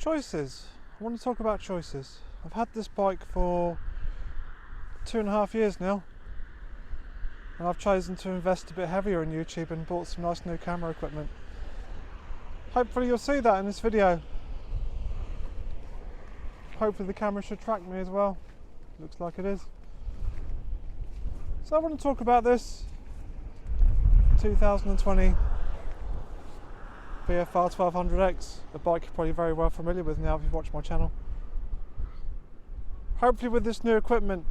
Choices. I want to talk about choices. I've had this bike for 2.5 years now, and I've chosen to invest a bit heavier in YouTube and bought some nice new camera equipment. Hopefully you'll see that in this video. Hopefully the camera should track me as well. Looks like it is. So I want to talk about this 2020 VFR1200-X, a bike you're probably very well familiar with now if you've watched my channel. Hopefully with this new equipment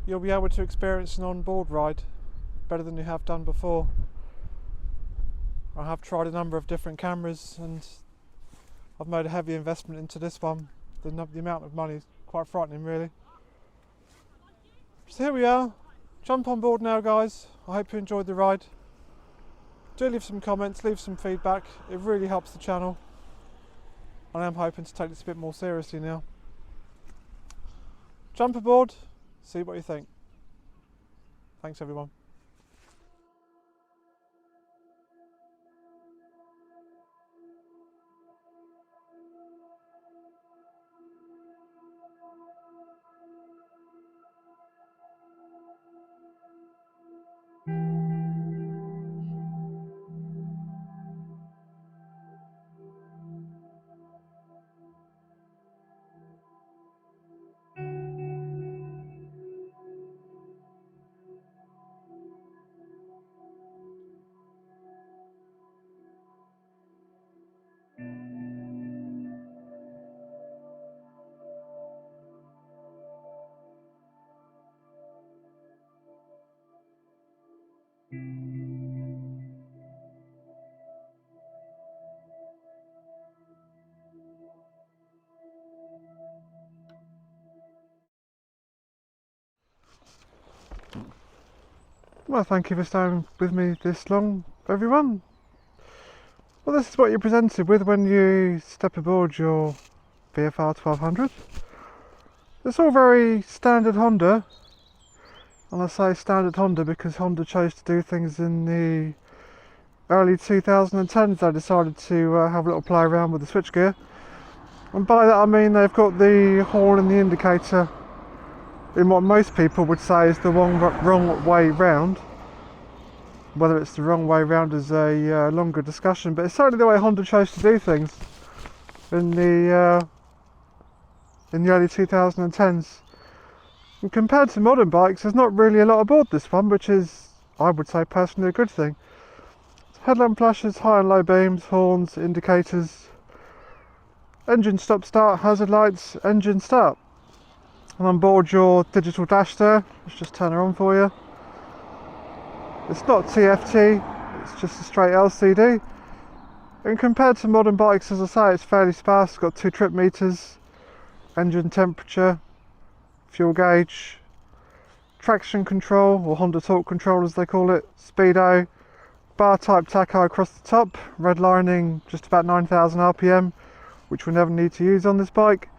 you'll be able to experience an on-board ride better than you have done before. I have tried a number of different cameras and I've made a heavy investment into this one. The amount of money is quite frightening really. So here we are. Jump on board now guys. I hope you enjoyed the ride. Do leave some comments, leave some feedback. It really helps the channel. I am hoping to take this a bit more seriously now. Jump aboard, see what you think. Thanks everyone. Well, thank you for staying with me this long, everyone. Well, this is what you're presented with when you step aboard your VFR1200. It's all very standard Honda, and I say standard Honda because Honda chose to do things in the early 2010s. They decided to have a little play around with the switchgear, and by that I mean they've got the horn and the indicator in what most people would say is the wrong way round. Whether it's the wrong way round is a longer discussion, but it's certainly the way Honda chose to do things in the early 2010s. And compared to modern bikes, there's not really a lot aboard this one, which is, I would say, personally a good thing. Headlamp flashes, high and low beams, horns, indicators, engine stop-start, hazard lights, engine start. And on board your digital dash there, let's just turn her on for you. It's not TFT, it's just a straight LCD. And compared to modern bikes, as I say, it's fairly sparse. It's got 2 trip meters, engine temperature, fuel gauge, traction control, or Honda torque control as they call it, speedo, bar type tacho across the top, redlining just about 9,000 RPM, which we'll never need to use on this bike.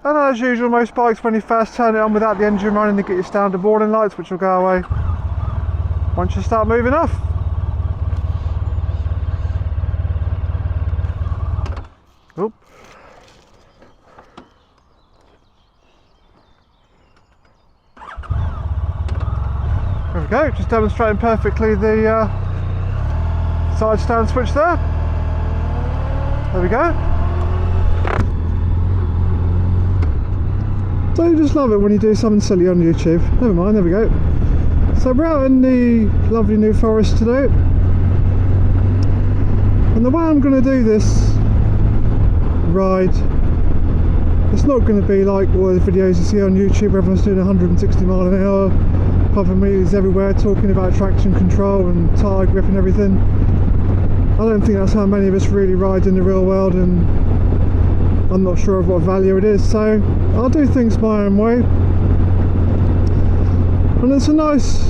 And as usual, most bikes, when you first turn it on without the engine running, you get your standard warning lights, which will go away once you start moving off. Oop. There we go, just demonstrating perfectly the side stand switch there. There we go. Don't you just love it when you do something silly on YouTube? Never mind, there we go. So we're out in the lovely New Forest today, and the way I'm going to do this ride, it's not going to be like all the videos you see on YouTube where everyone's doing 160 mile an hour, pumping wheelies everywhere, talking about traction control and tyre grip and everything. I don't think that's how many of us really ride in the real world, and I'm not sure of what value it is, so I'll do things my own way. And it's a nice,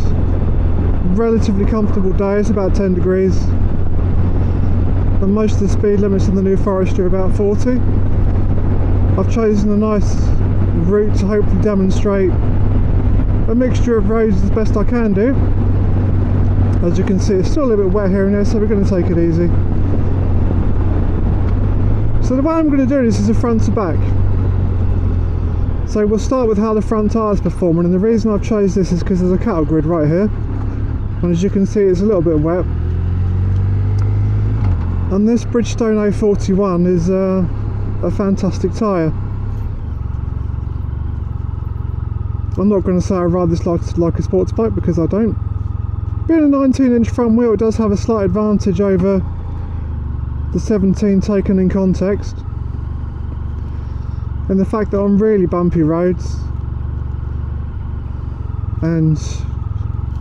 relatively comfortable day. It's about 10 degrees, and most of the speed limits in the New Forest are about 40. I've chosen a nice route to hopefully demonstrate a mixture of roads as best I can do. As you can see, it's still a little bit wet here and there, so we're going to take it easy. So the way I'm going to do this is a front to back. So we'll start with how the front tyres perform, and the reason I've chose this is because there's a cattle grid right here, and as you can see it's a little bit wet. And this Bridgestone A41 is a fantastic tyre. I'm not going to say I ride this like a sports bike, because I don't. Being a 19-inch front wheel, it does have a slight advantage over the 17 taken in context, and the fact that on really bumpy roads, and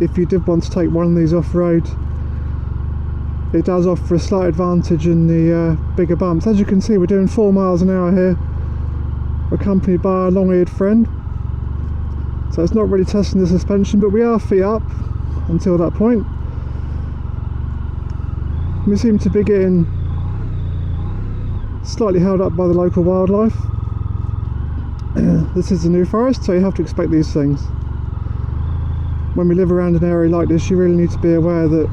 if you did want to take one of these off-road, it does offer a slight advantage in the bigger bumps. As you can see, we're doing 4 miles an hour here, accompanied by our long-eared friend, so it's not really testing the suspension, but we are feet up until that point. We seem to be getting slightly held up by the local wildlife. This is the New Forest, so you have to expect these things. When we live around an area like this, you really need to be aware that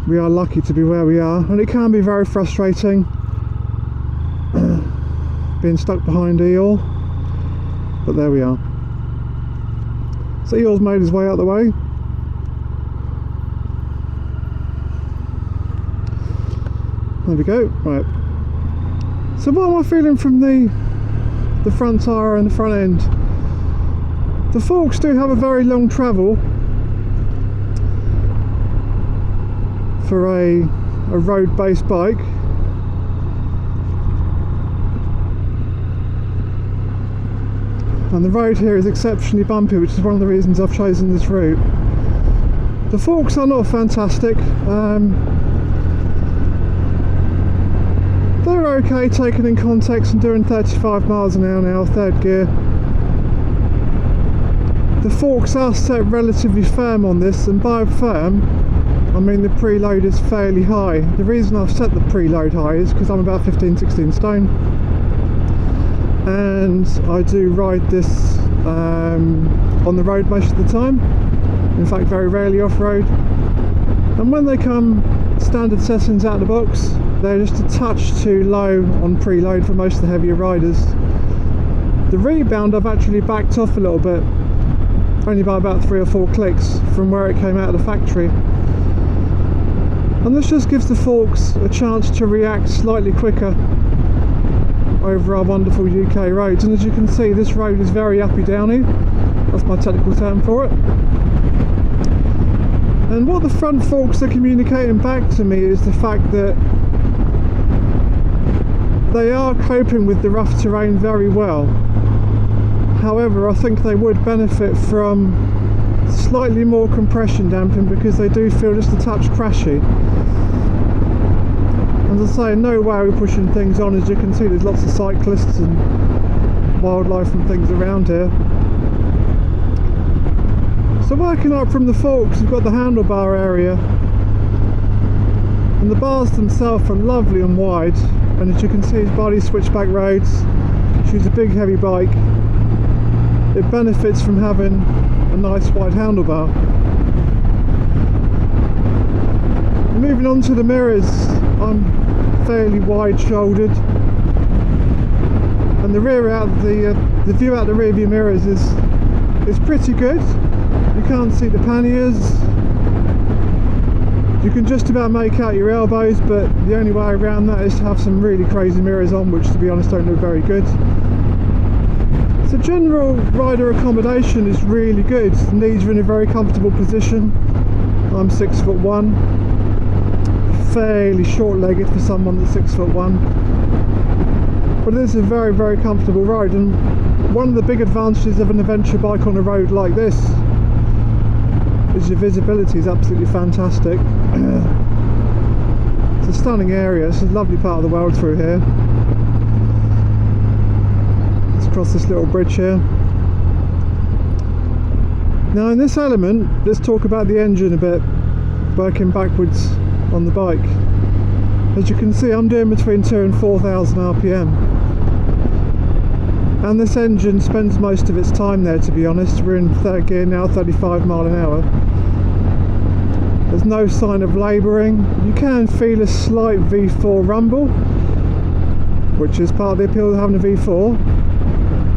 we are lucky to be where we are, and it can be very frustrating being stuck behind Eeyore, but there we are. So Eeyore's made his way out the way. There we go. Right. So what am I feeling from the front tyre and the front end? The forks do have a very long travel for a road-based bike. And the road here is exceptionally bumpy, which is one of the reasons I've chosen this route. The forks are not fantastic. They're okay taken in context and doing 35 miles an hour now, third gear. The forks are set relatively firm on this, and by firm I mean the preload is fairly high. The reason I've set the preload high is because I'm about 15-16 stone, and I do ride this on the road most of the time, in fact very rarely off-road, and when they come standard settings out of the box, they're just a touch too low on preload for most of the heavier riders. The rebound I've actually backed off a little bit, only by about 3 or 4 clicks from where it came out of the factory, and this just gives the forks a chance to react slightly quicker over our wonderful UK roads. And as you can see, this road is very uppy downy, that's my technical term for it. And what the front forks are communicating back to me is the fact that they are coping with the rough terrain very well. However, I think they would benefit from slightly more compression damping, because they do feel just a touch crashy. As I say, no way we're pushing things on. As you can see, there's lots of cyclists and wildlife and things around here. So working up from the forks, we've got the handlebar area, and the bars themselves are lovely and wide, and as you can see, it's body switchback roads. She's a big heavy bike. It benefits from having a nice wide handlebar. Moving on to the mirrors, I'm fairly wide shouldered, and the view out the rear view mirrors is pretty good. You can't see the panniers, you can just about make out your elbows, but the only way around that is to have some really crazy mirrors on, which to be honest don't look very good. So general rider accommodation is really good. The knees are in a very comfortable position. I'm 6'1", fairly short-legged for someone that's 6'1", but it is a very, very comfortable ride. And one of the big advantages of an adventure bike on a road like this is your visibility is absolutely fantastic. It's a stunning area. It's a lovely part of the world through here. Let's cross this little bridge here. Now in this element, let's talk about the engine a bit, working backwards on the bike. As you can see, I'm doing between 2,000 and 4,000 RPM, and this engine spends most of its time there, to be honest. We're in third gear now, 35 mile an hour. There's no sign of labouring. You can feel a slight V4 rumble, which is part of the appeal of having a V4.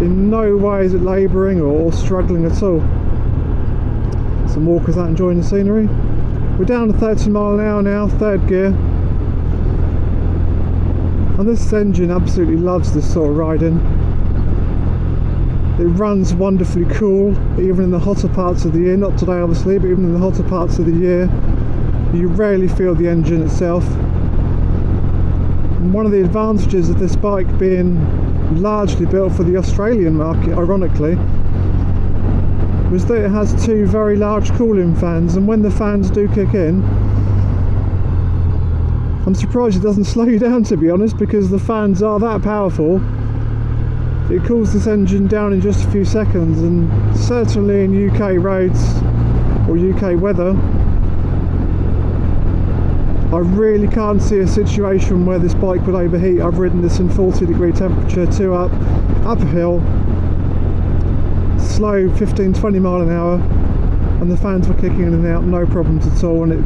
In no way is it labouring or struggling at all. Some walkers out enjoying the scenery. We're down to 30 mile an hour now, third gear. And this engine absolutely loves this sort of riding. It runs wonderfully cool, even in the hotter parts of the year. Not today obviously, but even in the hotter parts of the year, you rarely feel the engine itself. And one of the advantages of this bike being largely built for the Australian market, ironically, was that it has two very large cooling fans, and when the fans do kick in, I'm surprised it doesn't slow you down, to be honest, because the fans are that powerful. It cools this engine down in just a few seconds, and certainly in UK roads or UK weather, I really can't see a situation where this bike would overheat. I've ridden this in 40-degree temperature, 2 up a hill, slow 15-20 mile an hour, and the fans were kicking in and out, no problems at all. And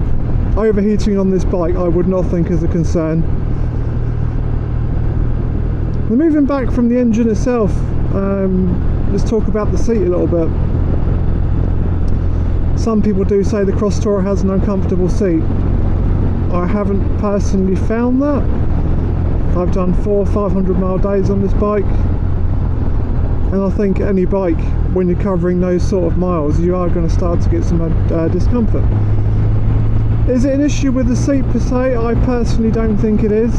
overheating on this bike I would not think is a concern. Moving back from the engine itself, let's talk about the seat a little bit. Some people do say the Cross Tourer has an uncomfortable seat. I haven't personally found that. I've done 400-500 mile days on this bike, and I think any bike, when you're covering those sort of miles, you are going to start to get some discomfort. Is it an issue with the seat per se? I personally don't think it is.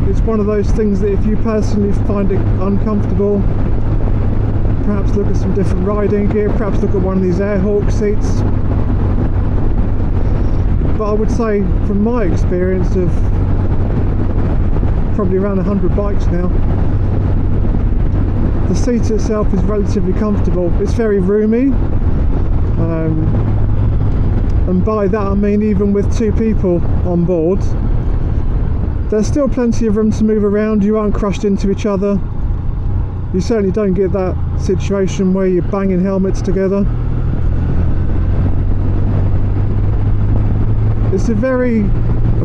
It's one of those things that if you personally find it uncomfortable, perhaps look at some different riding gear, perhaps look at one of these Airhawk seats. But I would say, from my experience of probably around 100 bikes now, the seat itself is relatively comfortable. It's very roomy, and by that I mean even with 2 people on board, there's still plenty of room to move around. You aren't crushed into each other. You certainly don't get that situation where you're banging helmets together. It's a very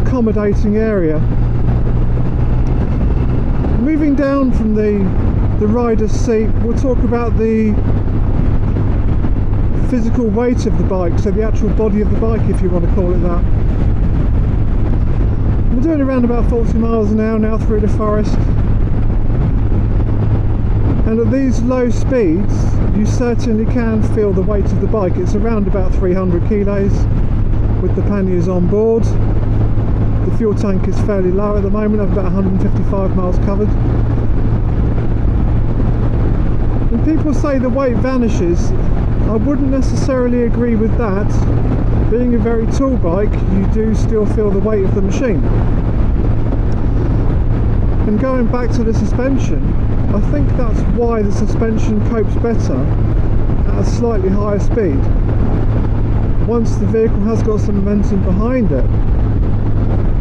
accommodating area. Moving down from the rider's seat, we'll talk about the physical weight of the bike, so the actual body of the bike, if you want to call it that. We're doing around about 40 miles an hour now through the forest, and at these low speeds you certainly can feel the weight of the bike. It's around about 300 kilos with the panniers on board. The fuel tank is fairly low at the moment. I've about 155 miles covered. When people say the weight vanishes, I wouldn't necessarily agree with that. Being a very tall bike, you do still feel the weight of the machine. And going back to the suspension, I think that's why the suspension copes better at a slightly higher speed. Once the vehicle has got some momentum behind it,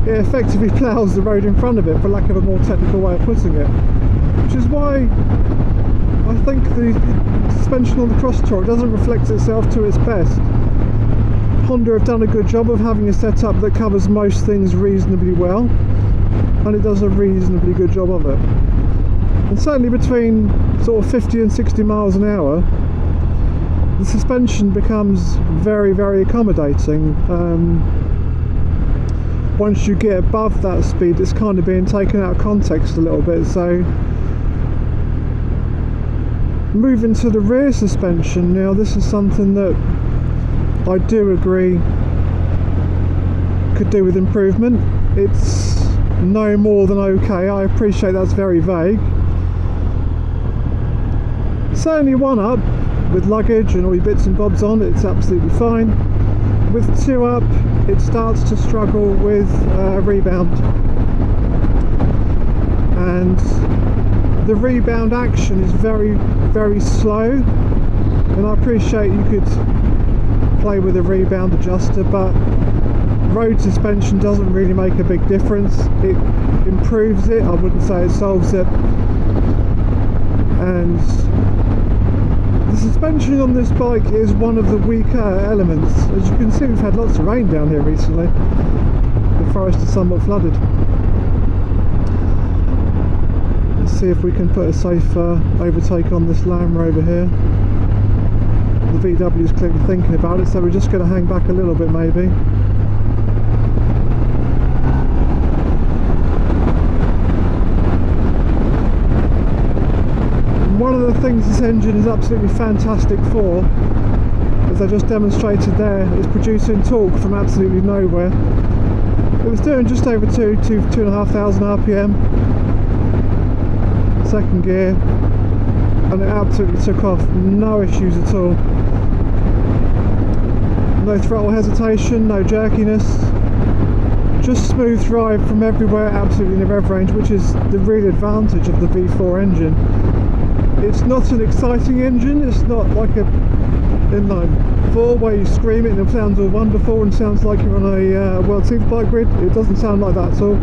it effectively ploughs the road in front of it, for lack of a more technical way of putting it. Which is why I think the suspension on the Cross Tourer doesn't reflect itself to its best. Honda have done a good job of having a setup that covers most things reasonably well, and it does a reasonably good job of it. And certainly between sort of 50 and 60 miles an hour, the suspension becomes very, very accommodating. Once you get above that speed, it's kind of being taken out of context a little bit. So moving to the rear suspension now, this is something that I do agree could do with improvement. It's no more than okay. I appreciate that's very vague. Certainly 1 up with luggage and all your bits and bobs on, it's absolutely fine. With 2 up, it starts to struggle with rebound, and the rebound action is very, very slow. And I appreciate you could play with a rebound adjuster, but road suspension doesn't really make a big difference. It improves it, I wouldn't say it solves it. And the suspension on this bike is one of the weaker elements. As you can see, we've had lots of rain down here recently. The the forest is somewhat flooded. Let's see if we can put a safe overtake on this Land Rover here. The VW is clearly thinking about it, so we're just going to hang back a little bit maybe. One of the things this engine is absolutely fantastic for, as I just demonstrated there, is producing torque from absolutely nowhere. It was doing just over 2,500 RPM, second gear, and it absolutely took off, no issues at all. No throttle hesitation, no jerkiness, just smooth drive from everywhere, absolutely in the rev range, which is the real advantage of the V4 engine. It's not an exciting engine, it's not like a inline 4 where you scream it and it sounds all wonderful and sounds like you're on a World Superbike grid. It doesn't sound like that at all.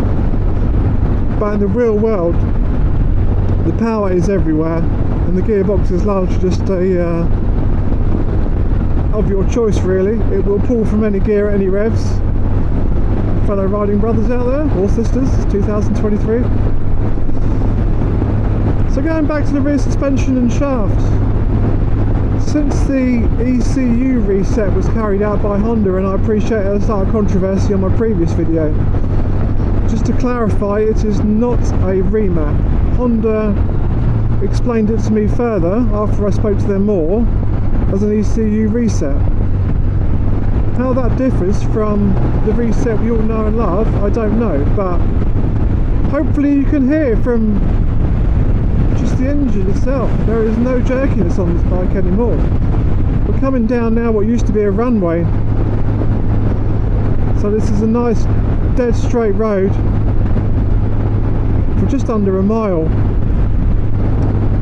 But in the real world, the power is everywhere, and the gearbox is largely just a of your choice really. It will pull from any gear at any revs. Fellow riding brothers out there, or sisters, 2023. So going back to the rear suspension and shaft, since the ECU reset was carried out by Honda, and I appreciate it started controversy on my previous video, just to clarify, it is not a remap. Honda explained it to me further after I spoke to them more as an ECU reset. How that differs from the reset we all know and love, I don't know, but hopefully you can hear from just the engine itself. There is no jerkiness on this bike anymore. We're coming down now what used to be a runway, so this is a nice dead straight road for just under a mile.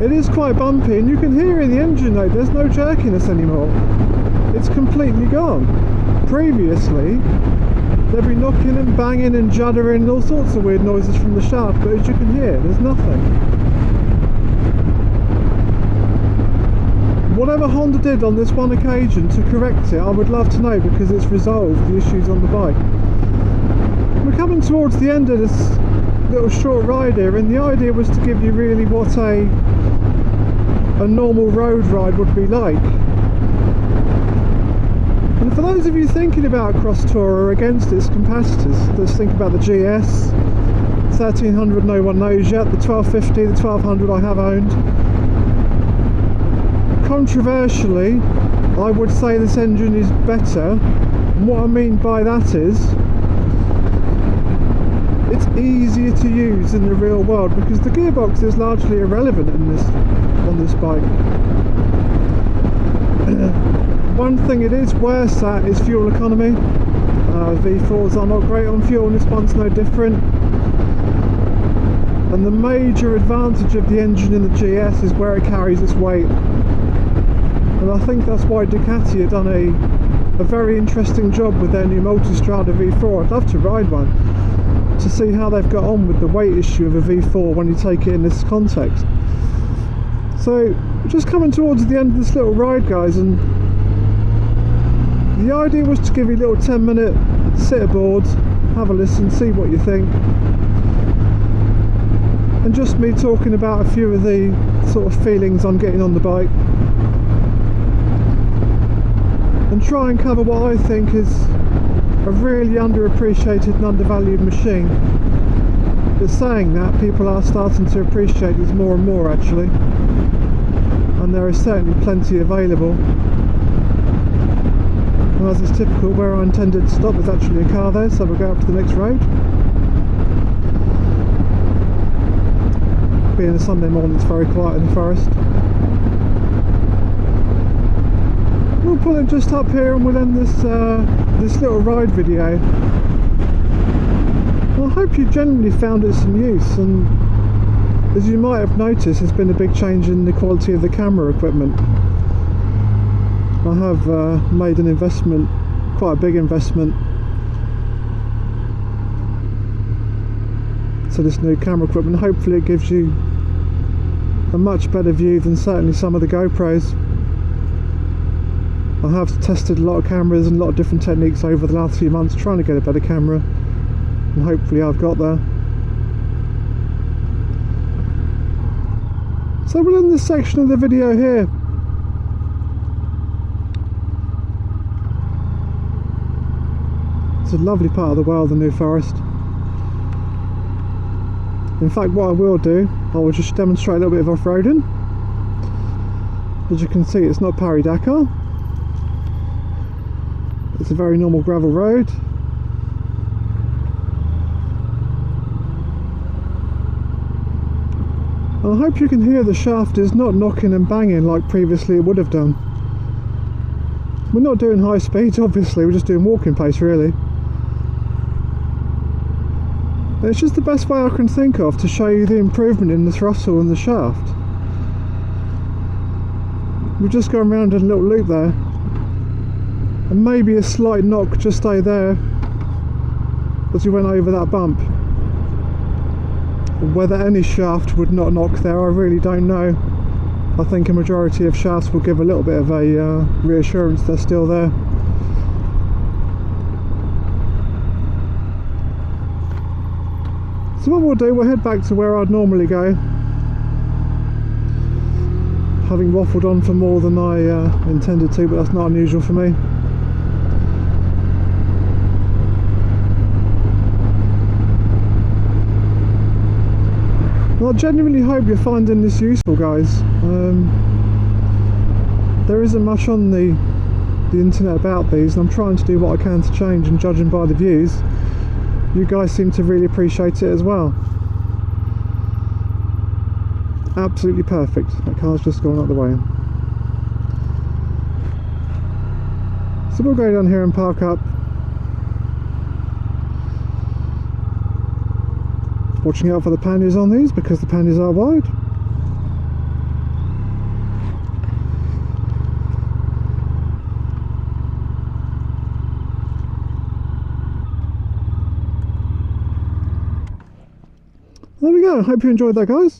It is quite bumpy, and you can hear in the engine though there's no jerkiness anymore. It's completely gone. Previously they'd be knocking and banging and juddering and all sorts of weird noises from the shaft, but as you can hear, there's nothing. Whatever Honda did on this one occasion to correct it, I would love to know, because it's resolved the issues on the bike. We're coming towards the end of this little short ride here, and the idea was to give you really what a normal road ride would be like. And for those of you thinking about cross tour or against its competitors, let's think about the GS 1300, no one knows yet, the 1250, the 1200 I have owned. Controversially, I would say this engine is better, and what I mean by that is it's easier to use in the real world, because the gearbox is largely irrelevant in on this bike. One thing it is worse at is fuel economy. V4s are not great on fuel, and this one's no different. And the major advantage of the engine in the GS is where it carries its weight. And I think that's why Ducati have done a very interesting job with their new Multistrada V4. I'd love to ride one to see how they've got on with the weight issue of a V4 when you take it in this context. So just coming towards the end of this little ride, guys, and the idea was to give you a little 10-minute sit aboard, have a listen, see what you think, and just me talking about a few of the sort of feelings I'm getting on the bike, and try and cover what I think is a really underappreciated and undervalued machine. But saying that, people are starting to appreciate these more and more actually, and there is certainly plenty available. And as is typical, where I intended to stop was actually a car there, so we'll go up to the next road. Being a Sunday morning, it's very quiet in the forest. We'll pull it just up here and we'll end this this little ride video. Well, I hope you generally found it some use, and as you might have noticed, there's been a big change in the quality of the camera equipment. I have made an investment, quite a big investment, to this new camera equipment. Hopefully it gives you a much better view than certainly some of the GoPros. I have tested a lot of cameras and a lot of different techniques over the last few months trying to get a better camera, and hopefully I've got there. So we're in this section of the video here. It's a lovely part of the world, the New Forest. In fact, what I will do, I will just demonstrate a little bit of off-roading. As you can see, it's not Paris-Dakar. It's a very normal gravel road. And I hope you can hear the shaft is not knocking and banging like previously it would have done. We're not doing high speeds, obviously, we're just doing walking pace really. It's just the best way I can think of to show you the improvement in the throttle and the shaft. We've just gone around a little loop there, and maybe a slight knock just stay there as we went over that bump. Whether any shaft would not knock there, I really don't know. I think a majority of shafts will give a little bit of a reassurance they're still there. So what we'll do, we'll head back to where I'd normally go, having waffled on for more than I intended to, but that's not unusual for me. Well, I genuinely hope you're finding this useful, guys. There isn't much on the internet about these, and I'm trying to do what I can to change, and judging by the views, you guys seem to really appreciate it as well. Absolutely perfect. That car's just gone out the way. So we'll go down here and park up. Watching out for the panniers on these, because the panniers are wide. There we go, hope you enjoyed that, guys.